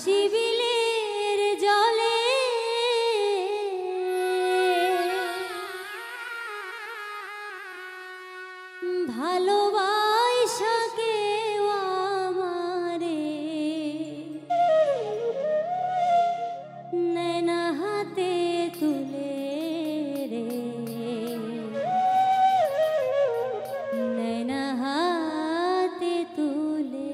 শিবিলের জলে ভালোবাসা কেউ আমারে নয়না হাতে তুলে রে নয়না হাতে তুলে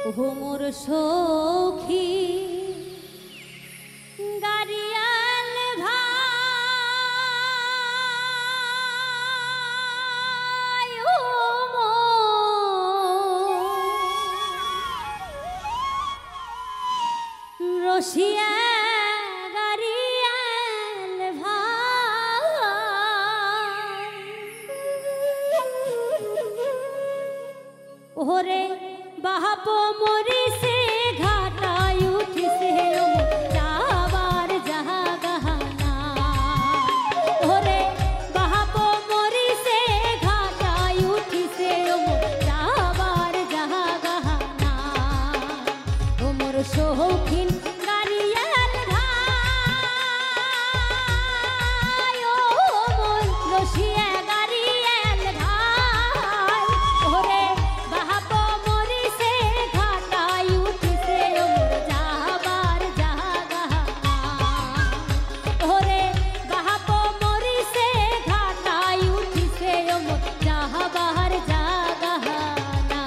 ও মোর সখী গাড়িয়াল ভাই ও রসিয়া গাড়িয়াল ভাই ওরে বাপ মরিছে ঘাটায় উঠিছে যাবার জাহাগানা ওরে বাপ মরিছে ঘাটায় উঠিছে যাবার জাহাগানা ও মোর শৌখিন গাড়িয়াল ভাই ও মোর রসিয়া গাড়িয়াল ভাই ওরে বাপ মরিছে ঘাটায় উঠিছে মোর যাবার জাহাগানা ওরে বাপ মরিছে ঘাটায় উঠিছে মোর যাবার জাহাগানা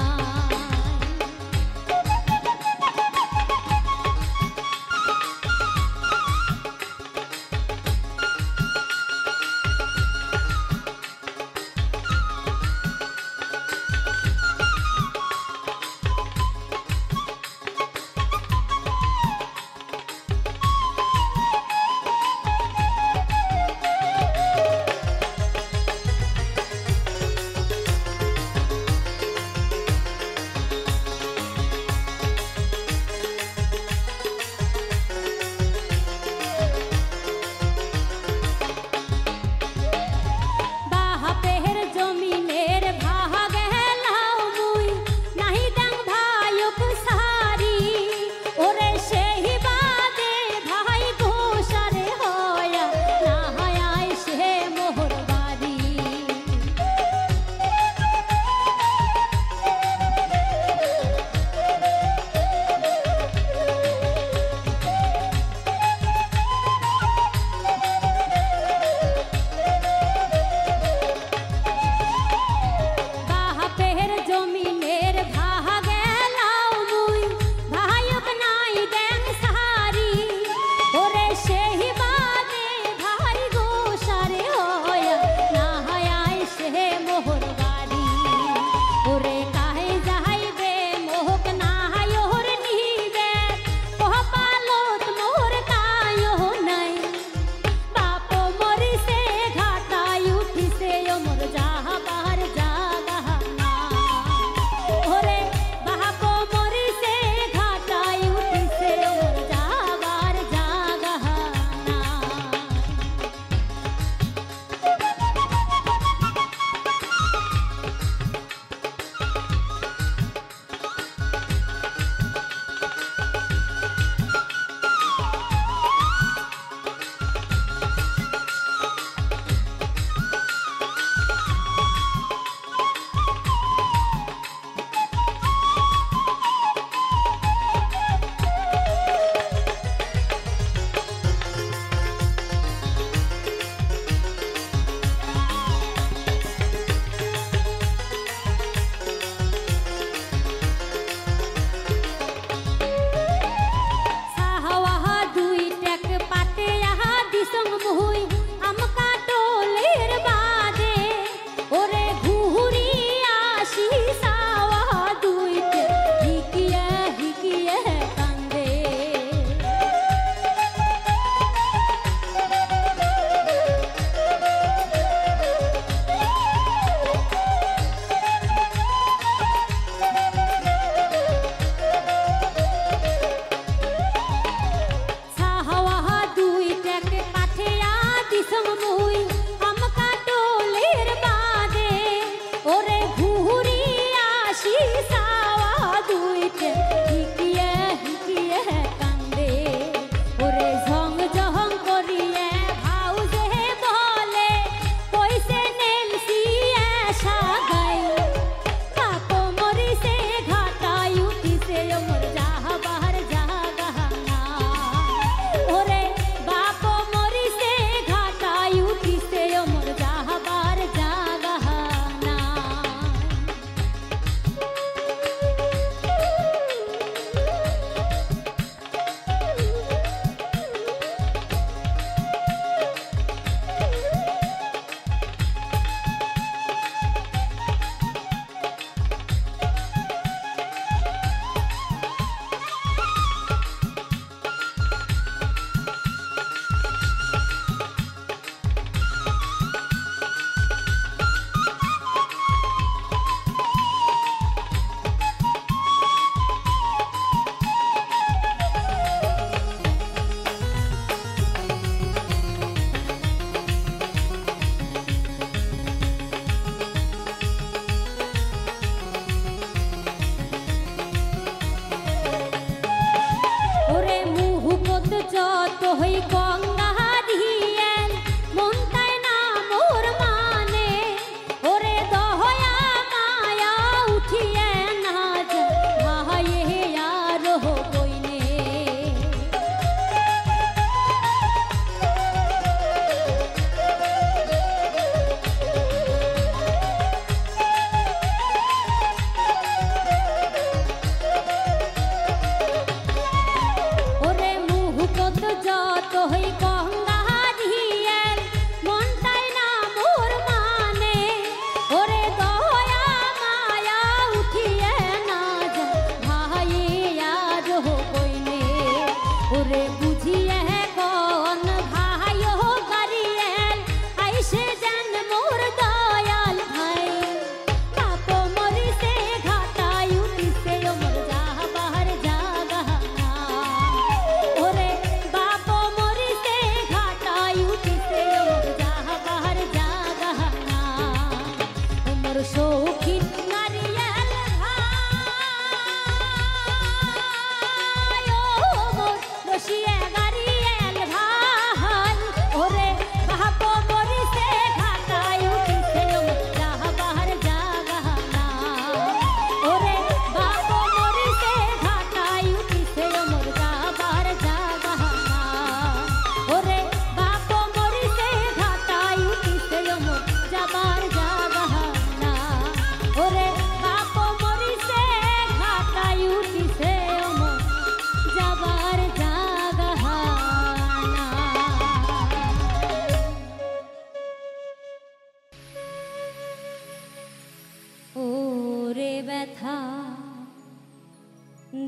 ব্যথা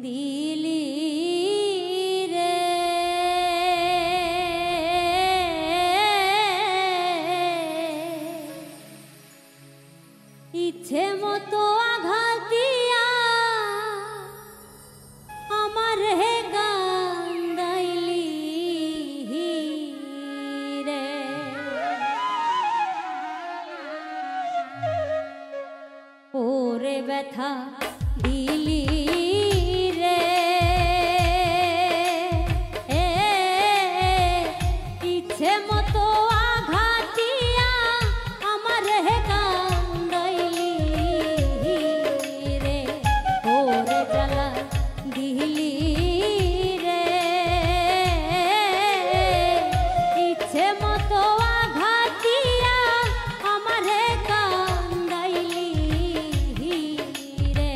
দিলি রে ইচ্ছে মতো আঘাত দিয়া আমার হে কান্দাইলি রে ওরে ব্যথা দিলি রে ইচ্ছে মতো আঘাত দিয়া আমার হে কান্দাইলি রে ওরে জ্বালা দিলি রে ইচ্ছে মতো আঘাত দিয়া আমার হে কান্দাইলি রে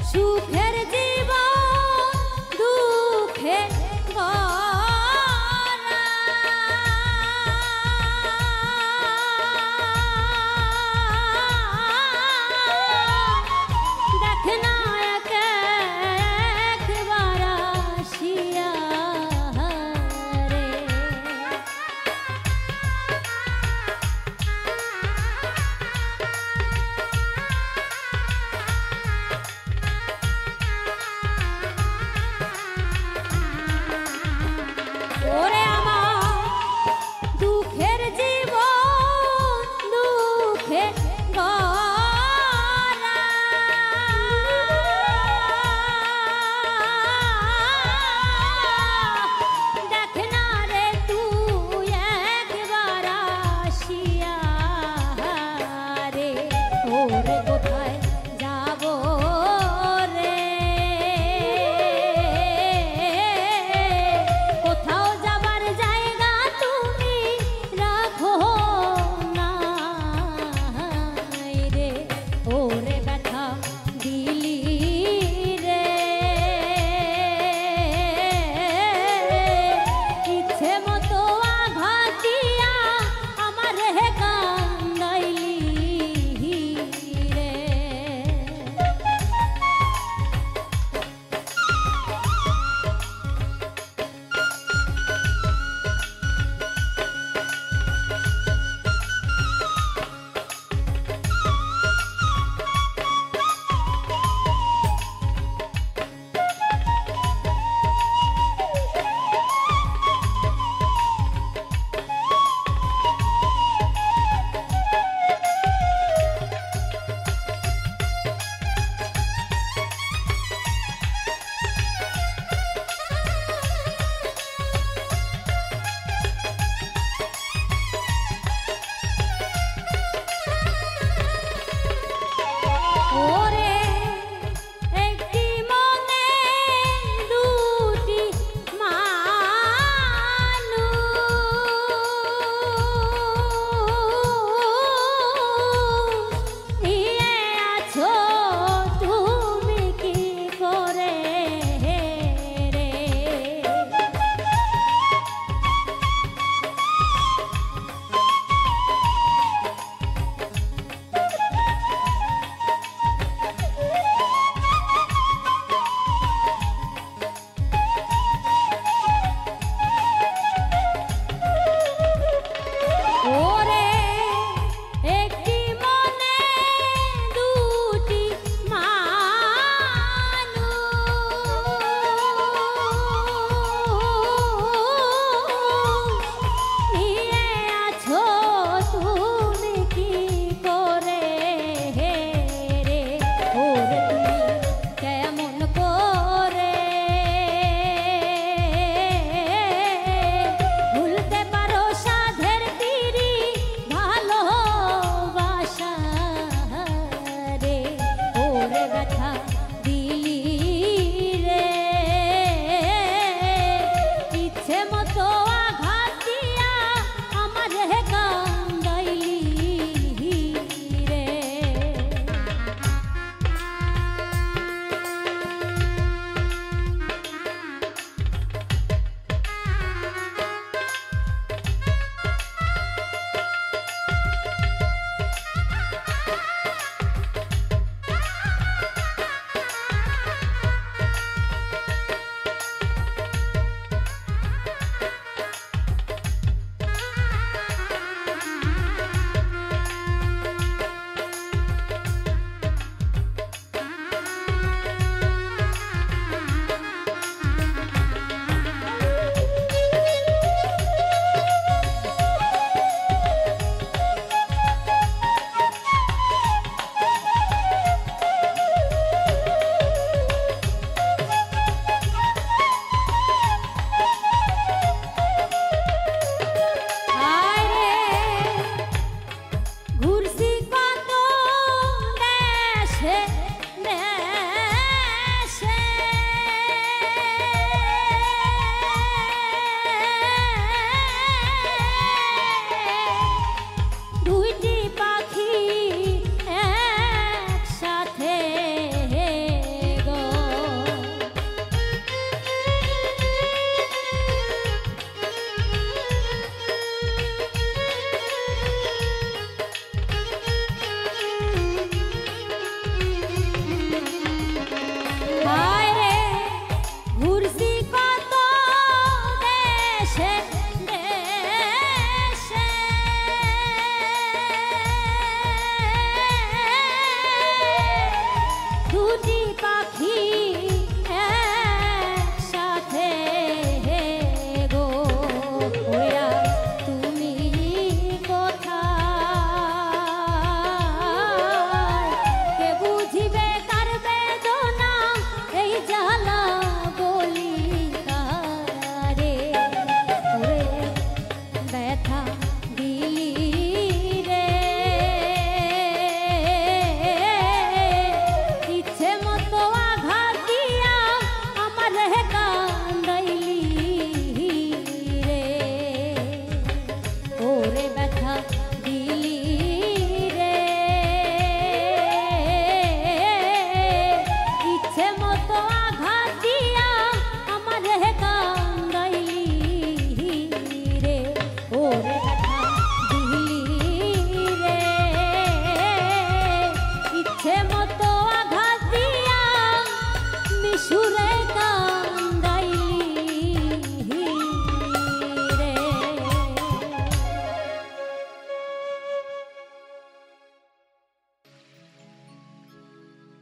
সুখের জীবন দুঃখে ভরা দেখ না একবার আসিয়া রে ওরে আমার দুঃখের জীবন দুঃখে ভরা দেখ না রে তুই একবার আসিয়া রে ওরে কোথায় যাব রে কোথাও যাবার জায়গা তুমি রাখো না রে ওরে ব্যথা দিলি রে ইচ্ছে মতো আঘাত দিয়া আমার হে কান্দাইলি রে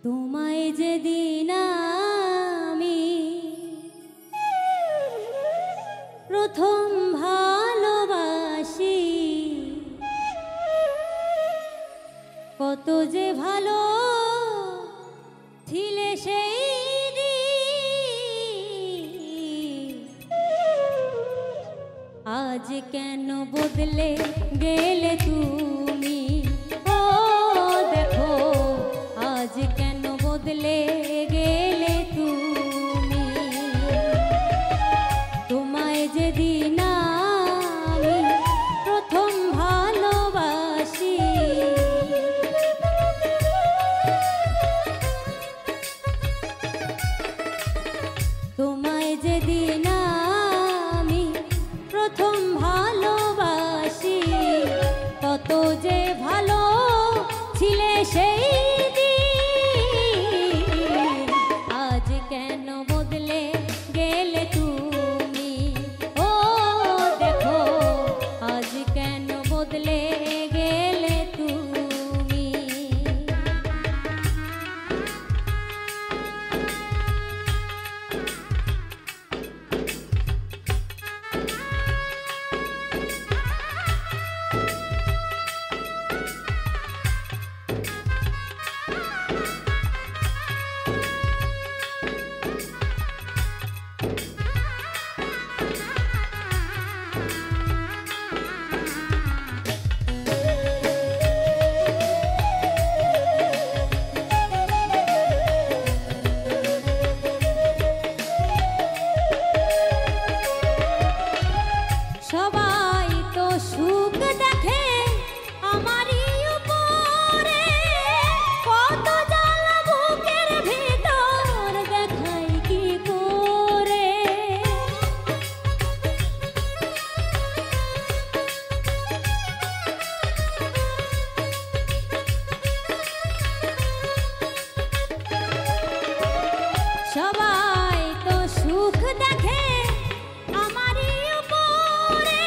তোমায় যেদিন আমি প্রথম ভালোবাসি, কত যে ভালো ছিলে সেই দিন, আজ কেন বদলে গেলে তুমি? ও দেখো আজ কেন বদলে গেলে তুমি? তোমায় যেদিন আমি প্রথম ভালোবাসি, তোমায় যেদিন আমি প্রথম ভালোবাসি, কত যে ভালো ছিলে সেই দিন, আজ কেন বদলে গেলে তুমি? ও দেখো আজ কেন বদলে গেলে তুমি? সবাই তো সুখ দেখে আমারই উপরে, কত জ্বালা বুকের ভিতর দেখাই কি করে? সবাই তো সুখ দেখে আমারই উপরে,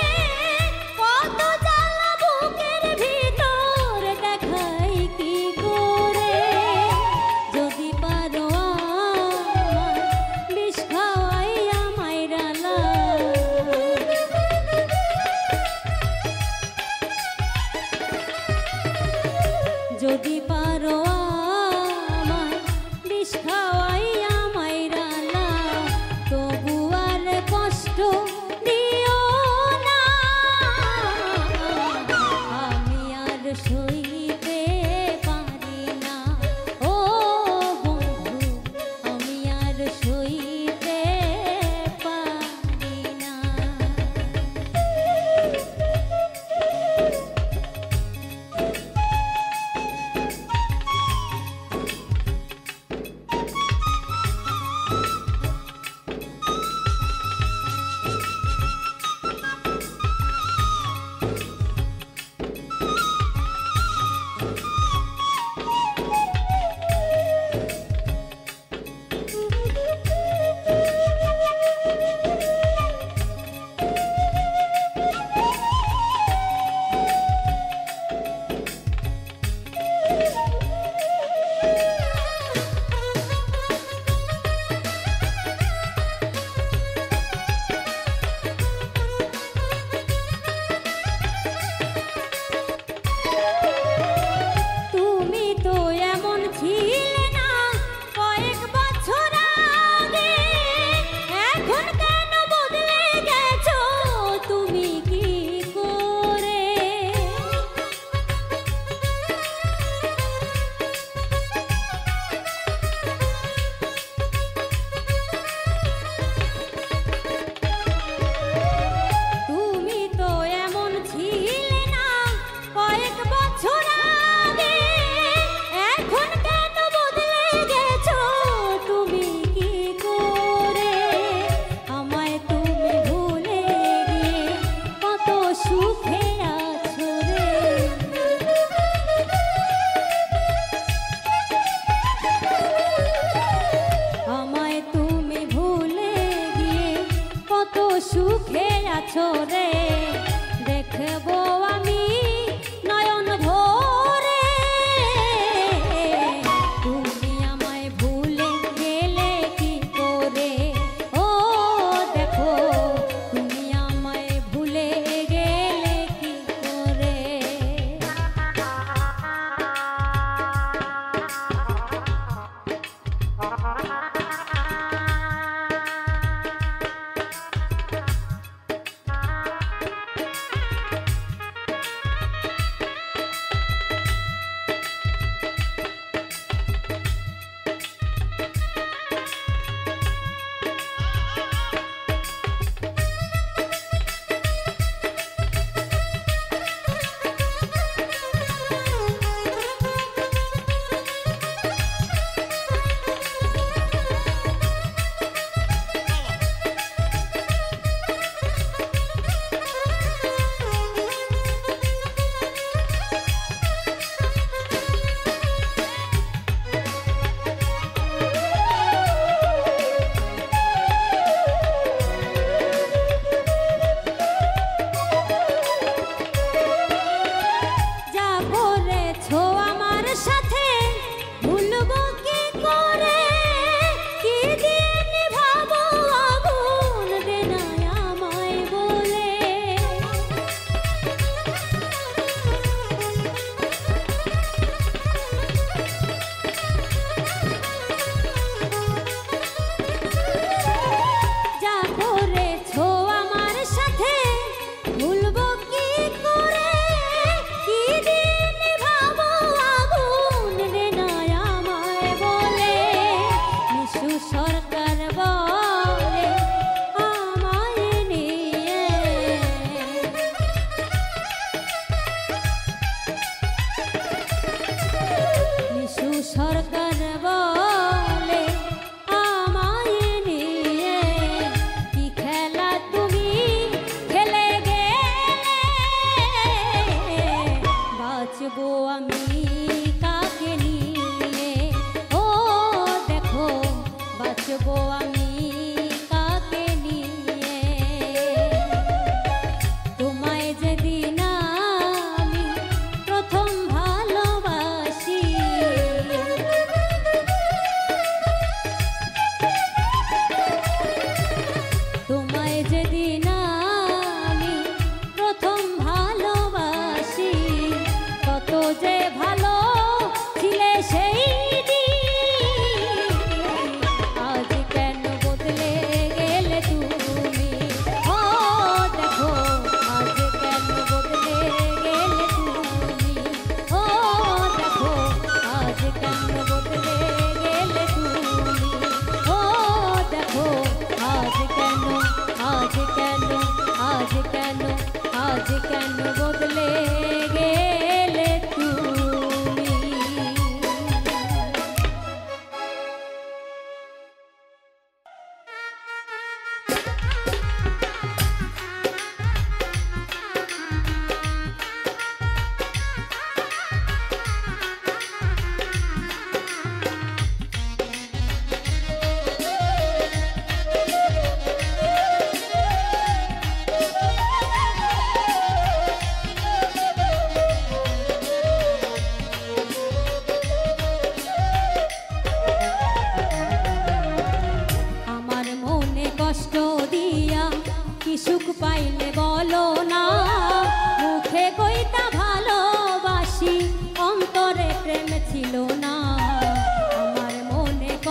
কত জ্বালা বুকের ভিতর দেখাই কি করে? যদি পারো আমার বিষ খাওয়াইয়া মাইরালা, যদি পারো আমার বিষ খাওয়াইয়া মাইরালা, তবু আর কষ্ট দিও না, আমি আর সইতে পারি না। ও বন্ধু আমি আর সইতে পারি না। তুমি তো এমন ছিলে না কয়েক বছর আগে, এখন কেন বদলে গেছো তুমি কি করে? তুমি তো এমন ছিলে না কয়েক বছর আগে, এখন কেন বদলে গেছো তুমি কি করে? আমায় তুমি ভুলে গিয়ে কত সুখে আছো রে, আমায় তুমি ভুলে গিয়ে কত সুখে আছো রে। দেখবো আমি নয়ন ভরে তুমি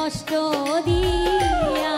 কষ্ট দিয়া।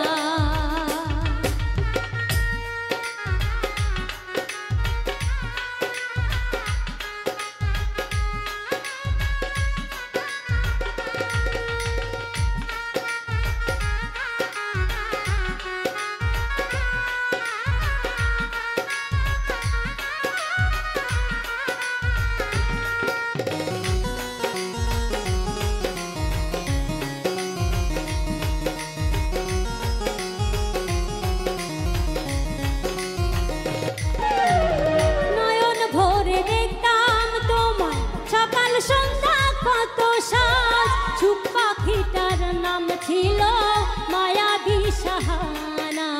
সন্ধ্যা কত সাজ চুপ পাখিটার নাম ছিল মায়াবী সাহানা।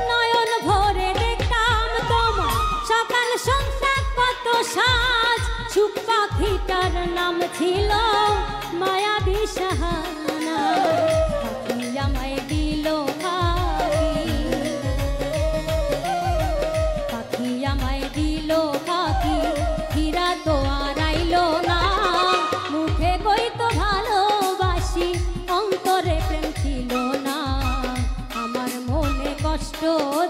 নয়ন ভরে দেখতাম তোমার সকাল সন্ধ্যা কত সাজ চুপ পাখিটার নাম ছিল মায়াবী সাহানা। আমায় দিল পাখি আমায় দিল পাখি হীরা তো আর আইলো না। মুখে কইতো ভালোবাসি অন্তরে প্রেম ছিল না আমার মনে কষ্ট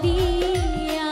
দিয়া।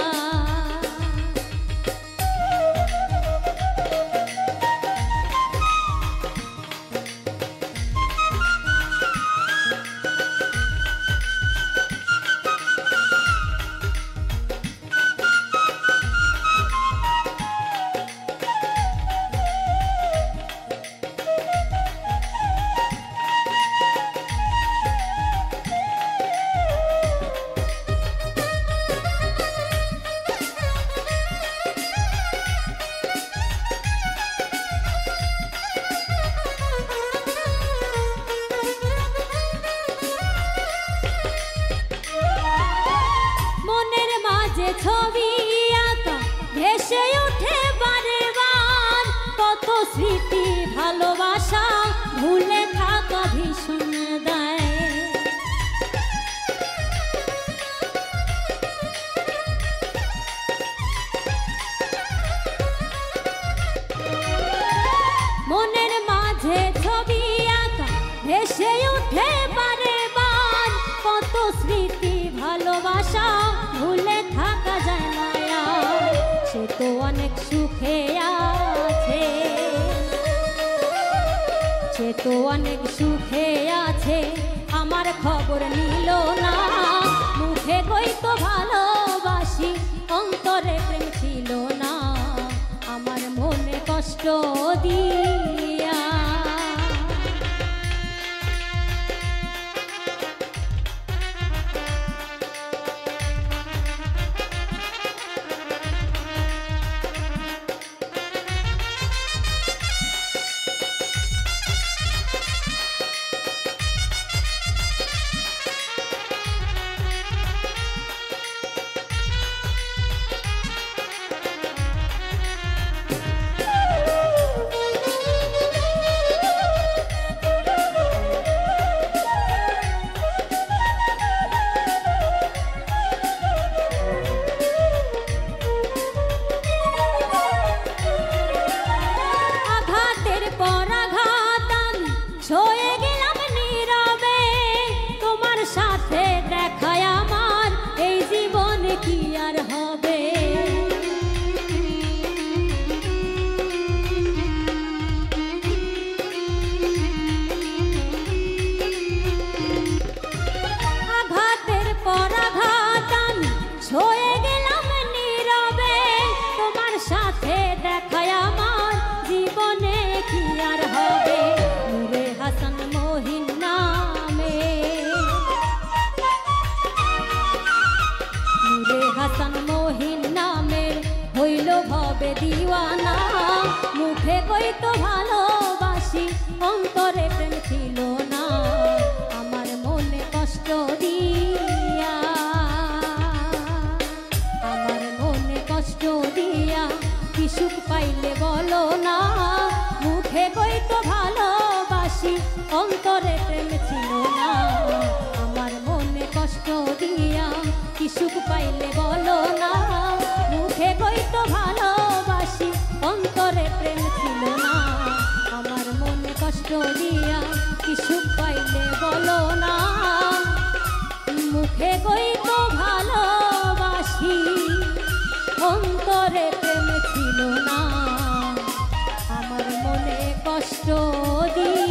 ছবি আঁকা ভেসে ওঠে বারে বার কত স্মৃতি ভালোবাসা ভুলে থাকা ভীষণ দেয়। মনের মাঝে ছবি আঁকা ভেসে ওঠে বারে বার কত স্মৃতি ভালোবাসা ভুলে থাকা যায় না। সে তো অনেক সুখে আছে, সে তো অনেক সুখে আছে আমার খবর নিল না। মুখে কইতো ভালোবাসি অন্তরে প্রেম ছিল না আমার মনে কষ্ট দিয়া। ছয়ে গেলাম নীরবে তোমার সাথে দেখায় আমার এই জীবনে কি আর হবে। আঘাতের পর আঘাত আমি ছয়ে গেলাম নীরবে তোমার সাথে দেখায় আমার জীবনে কি আর হবে। হাসান মহিন নামে নূরে হাসান মহিন নামের হইল ভবে দিওয়ানা। মুখে কইতো ভালোবাসি অন্তরে প্রেম ছিল না আমার মনে কষ্ট দিয়া। আমার মনে কষ্ট দিয়া কি সুখ পাইলে বলো না। মুখে কইতো ভালোবাসি অন্তরে প্রেম ছিল না আমার মনে কষ্ট দিয়া কি সুখ পাইলে বলো না, মুখে কইতো ভালোবাসি অন্তরে প্রেম ছিল না। আমার মনে কষ্ট দিয়া কি সুখ পাইলে বলো না, মুখে কইতো ভালোবাসি অন্তরে প্রেম ছিল না। আমার মনে কষ্ট দিয়া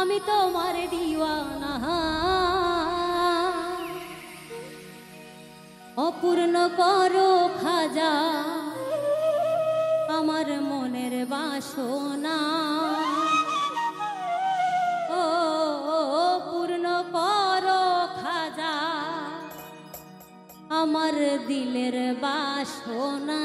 আমি তোমার দিওয়ানা অপূর্ণ করো খাজা আমার মনের বাসনা ও পূর্ণ করো খাজা আমার দিলের বাসনা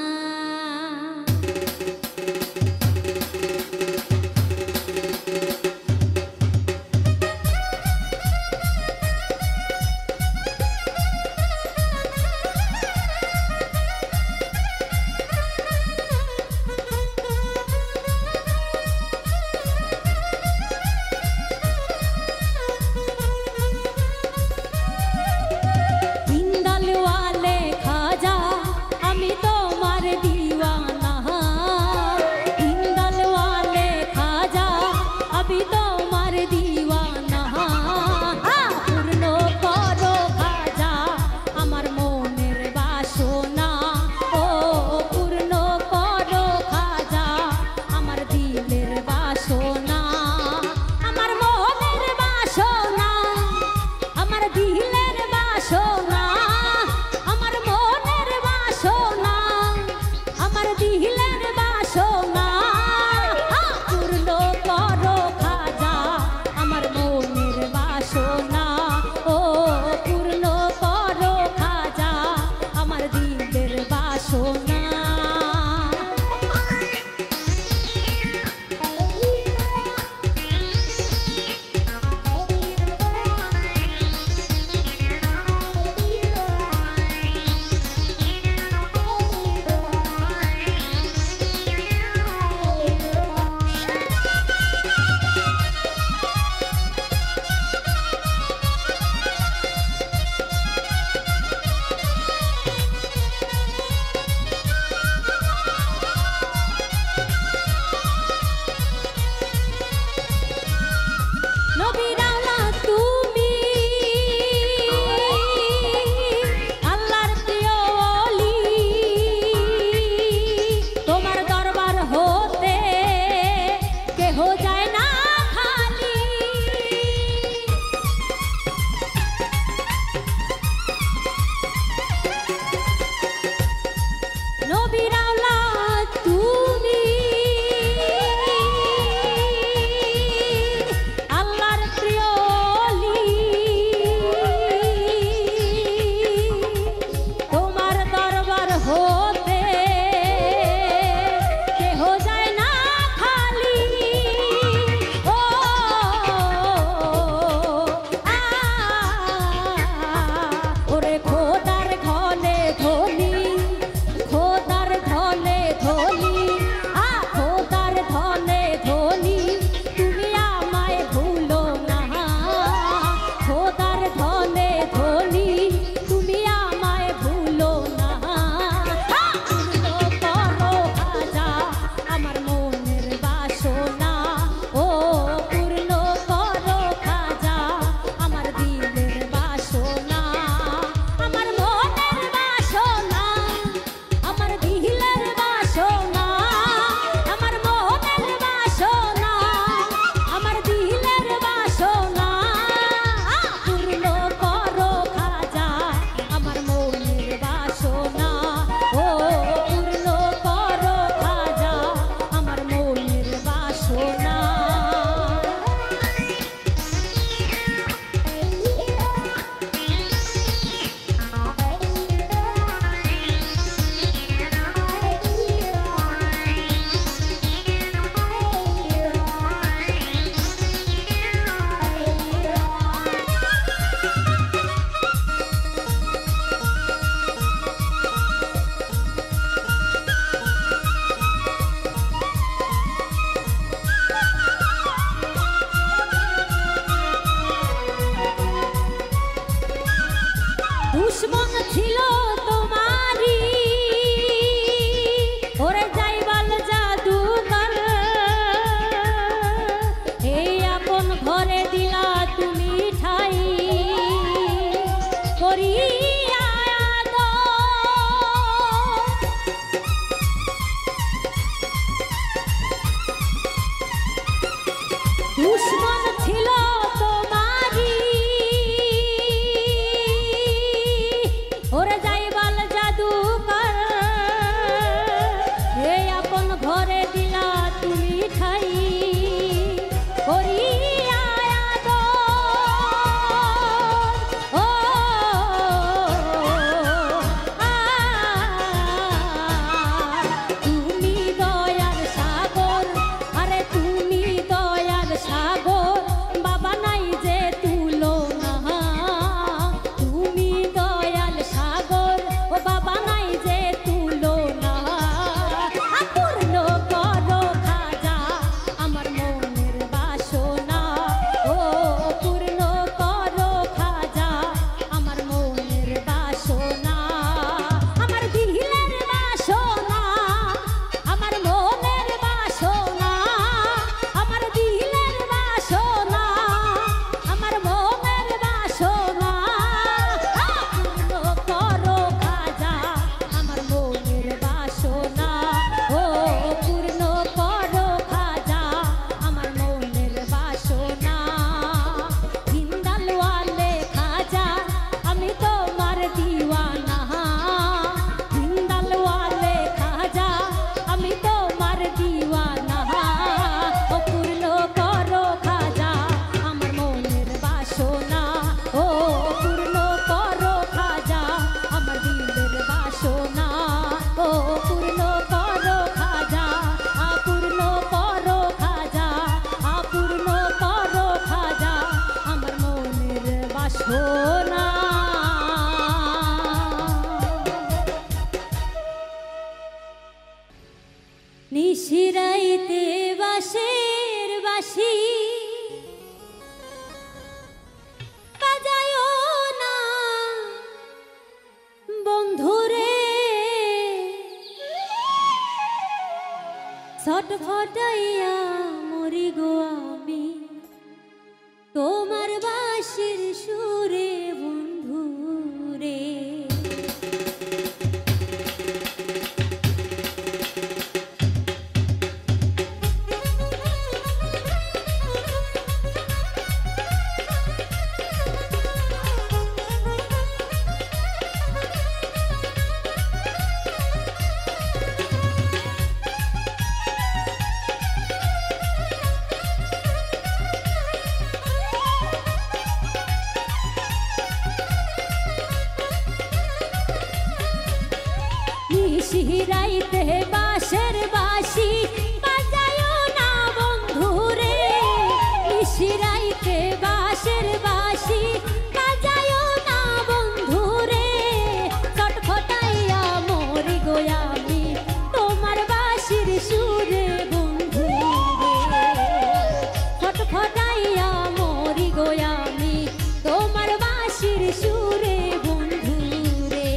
নিশিরাইতে বাঁশের বাঁশি বাজায়ো না বন্ধুরে, ছটফটাইয়া মরি গো আমি তোমার বাঁশির সুরে বন্ধুরে। নিশিরাইতে বাঁশের বাঁশি বাজায়ো না বন্ধুরে, নিশিরাইতে বাঁশের বাঁশি বাজায়ো না বন্ধুরে, ছটফটাইয়া মরি গো আমি তোমার বাঁশির সুরে বন্ধুরে, ছটফটাইয়া মরি গো আমি তোমার বাঁশির সুরে বন্ধুরে।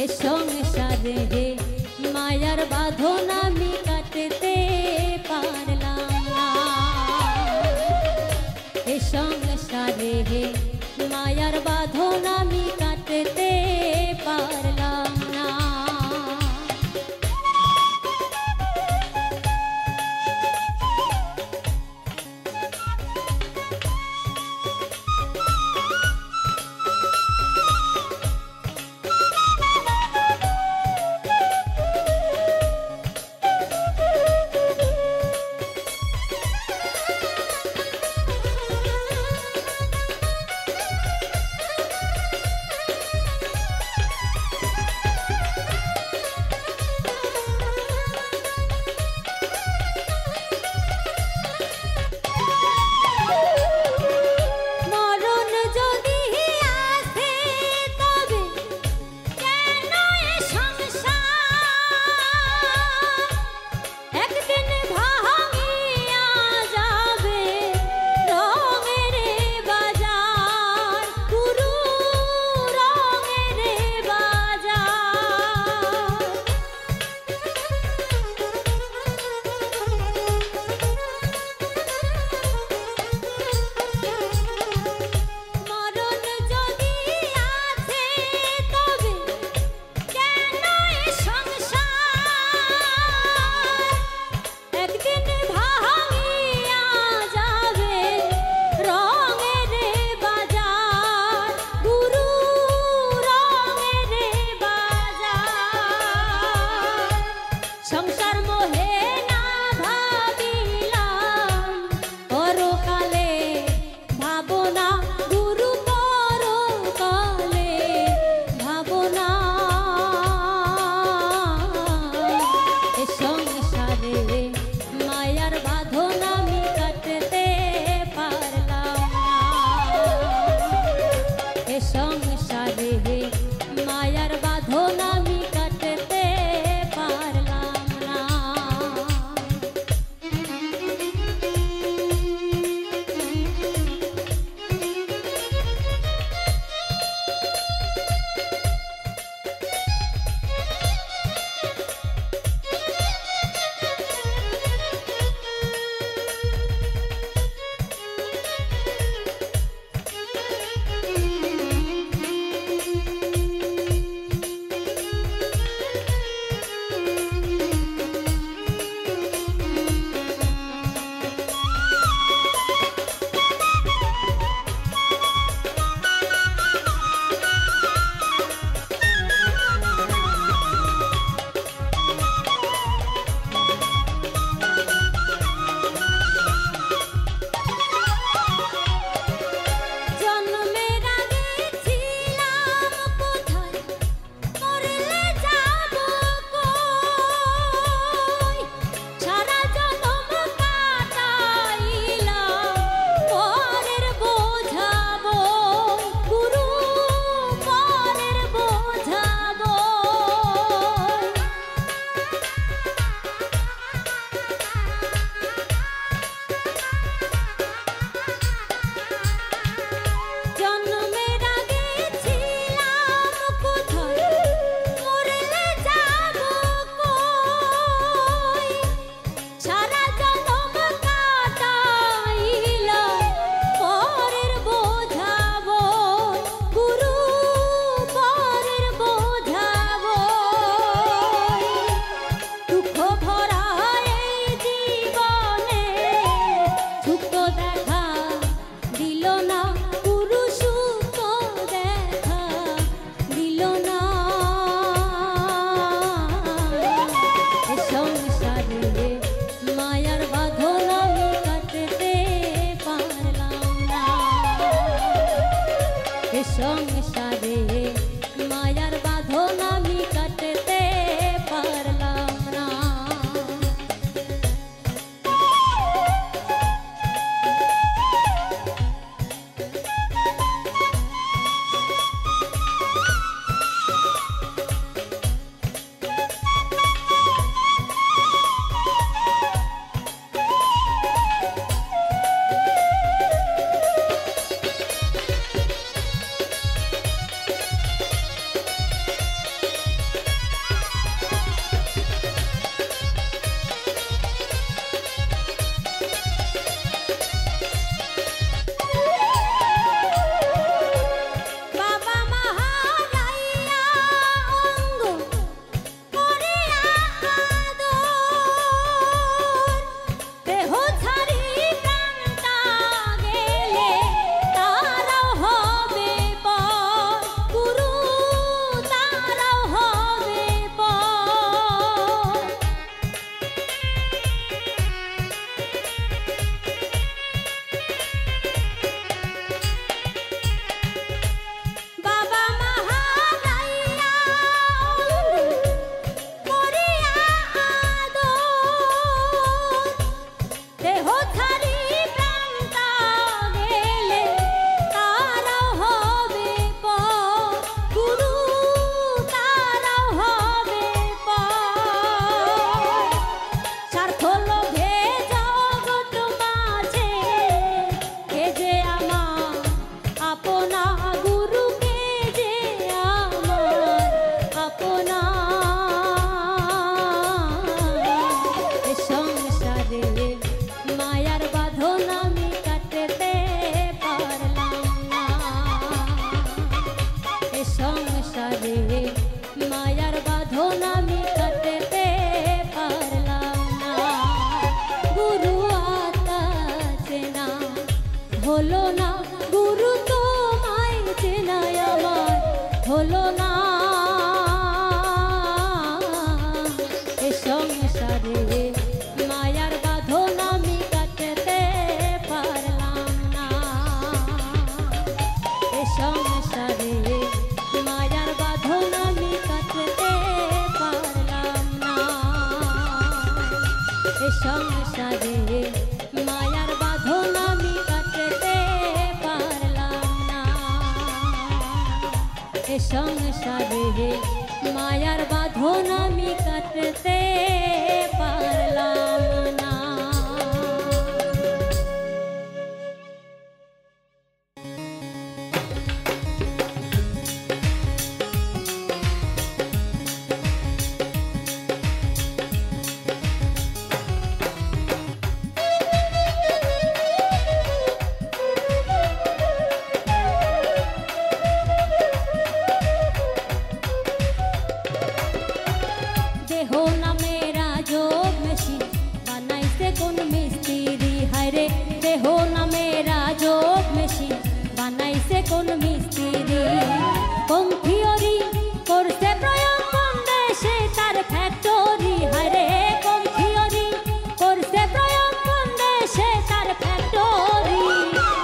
এ সংসারে হে মায়ার বাঁধন আমি কাটতে পারলাম না। এ সংসারে হে মায়ার বাঁধন আমি কাটতে পারলাম না। এ সংসারে মায়ার বাঁধন আমি কাটতে পারলাম না। দেহ নামে রাজব মেশিন বানাইছে কোন মিস্ত্রি, হায়রে দেহ নামে রাজব মেশিন বানাইছে কোন মিস্ত্রি। কোন থিওরি করছে প্রয়োগ কোন দেশে তার ফ্যাক্টরি, হায়রে কোন থিওরি করছে প্রয়োগ কোন দেশে তার ফ্যাক্টরি।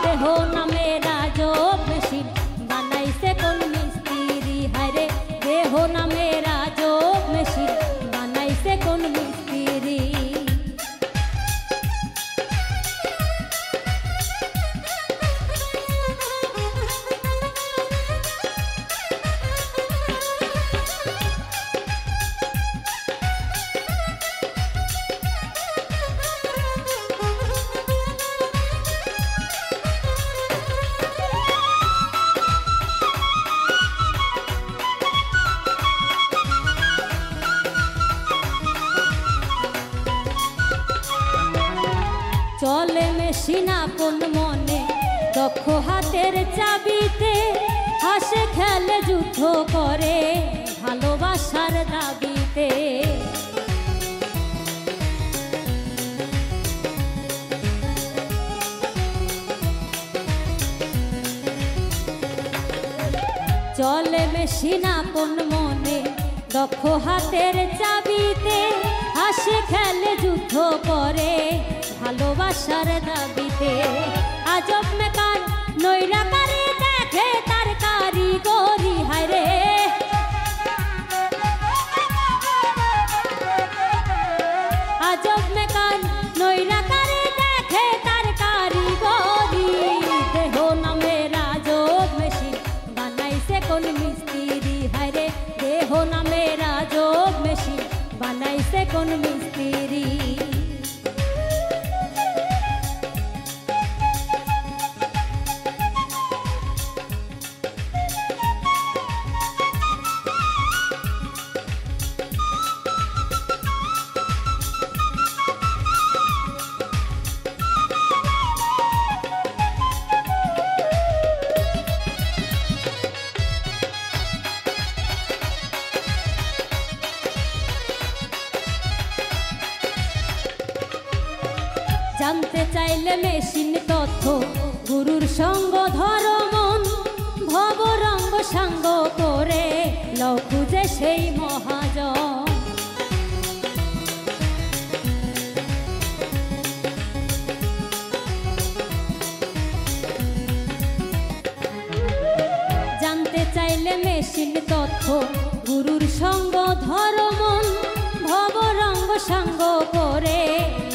দেহ নামে রাজব মেশিন বানাইছে কোন মিস্ত্রি, হায়রে দেহ নামে রাজব মেশিন বানাইছে কোন মিস্ত্রি। চলে মেশিন আপন মনে দক্ষ হাতের চাবিতে, হাসে খেলে যুদ্ধ করে ভালোবাসার দাবিতে। চলে মেশিন আপন মনে দক্ষ হাতের চাবিতে, হাসে খেলে যুদ্ধ করে ভালোবাসার দাবিতে। আজব মেকার নৈরাকারী দেখে তার কারিগরি, হায়রে আজব মেকার নৈরাকারী দেখে তার কারিগরি। দেহ নামে রাজব মেশিন বানাইছে কোন মিস্ত্রি, হায়রে দেহ নামে রাজব মেশিন বানাইছে কোন মিস্ত্রি। জানতে চাইলে মেশিন তথ্য গুরুর সঙ্গ ধর মন, ভবরঙ্গ সাঙ্গ করে লও খুঁজে সেই মহাজন। জানতে চাইলে মেশিন তথ্য গুরুর সঙ্গ ধর মন, ভবরঙ্গ সাঙ্গ করে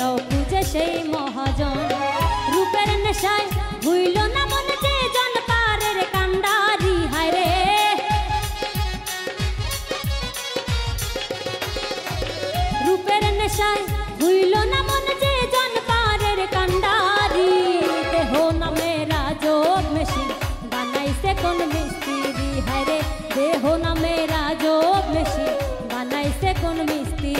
লও খুঁজে সেই মহাজন। রূপের নেশায় ভুইল না মন যে জন পারের কান্ডারি, হায়রে রূপের নেশায় ভুইল না মন যে জন পারের কান্ডারি। দেহ নামে রাজব মেশিন বানাইছে কোন মিস্ত্রি, হায়রে দেহ নামে রাজব মেশিন বানাইছে কোন মিস্ত্রি।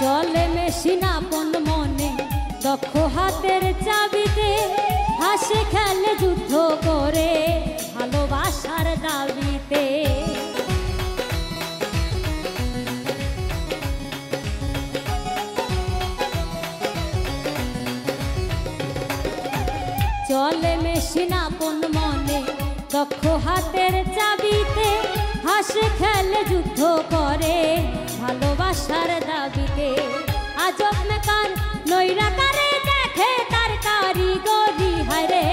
চলে মেশিন আপন মনে দক্ষ হাতের চাবিতে, হাসে খেলে যুদ্ধ করে ভালোবাসার দাবিতে। চলে মেশিন আপন মনে দক্ষ হাতের চাবিতে হাসে খেলে যুদ্ধ করে ভালোবাসার দাবিতে আজব মেকার নৈরাকারে দেখে তার কারিগরি হায়রে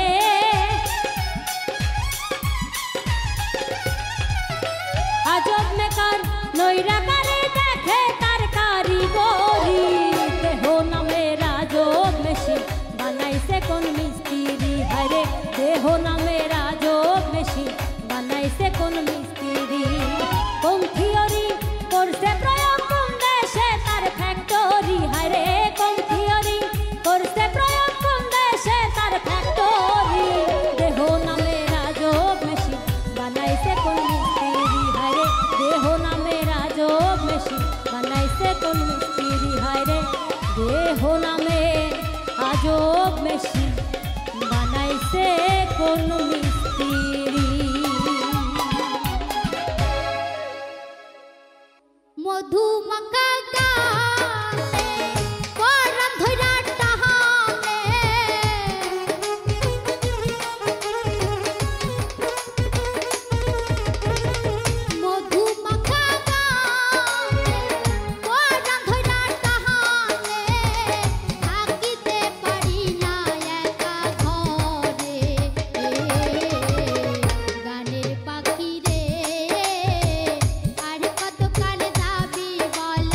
আজব মেকার নৈরাকারে দেখে তার কারিগরি দেহ নামের আজব মেশিন বানাইছে কোন মিস্ত্রি হায়রে দেহ নামের আজব মেশিন বানাইছে কোন মিস্ত্রি কোন থিওরি করছে প্রয়োগ কোন দেশে তার ফ্যাক্টরি হায়রে কোন থিওরি করছে প্রয়োগ কোন দেশে তার ফ্যাক্টরি দেহ নামের আজব মেশিন বানাইছে কোন মিস্ত্রি হায়রে দেহ নামের আজব মেশিন বানাইছে কোন মিস্ত্রি হায়রে দেহ নামের আজব মেশিন বানাইছে কোন মিস্ত্রি মধুমাখা গানে পরাণ ধইরা টাহানে মধুমাখা গানে পরাণ ধইরা টাহানে থাকিতে পারি না একা ঘরে গানের পাখি রে আর কত কাল যাবি বল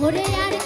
ওরে আর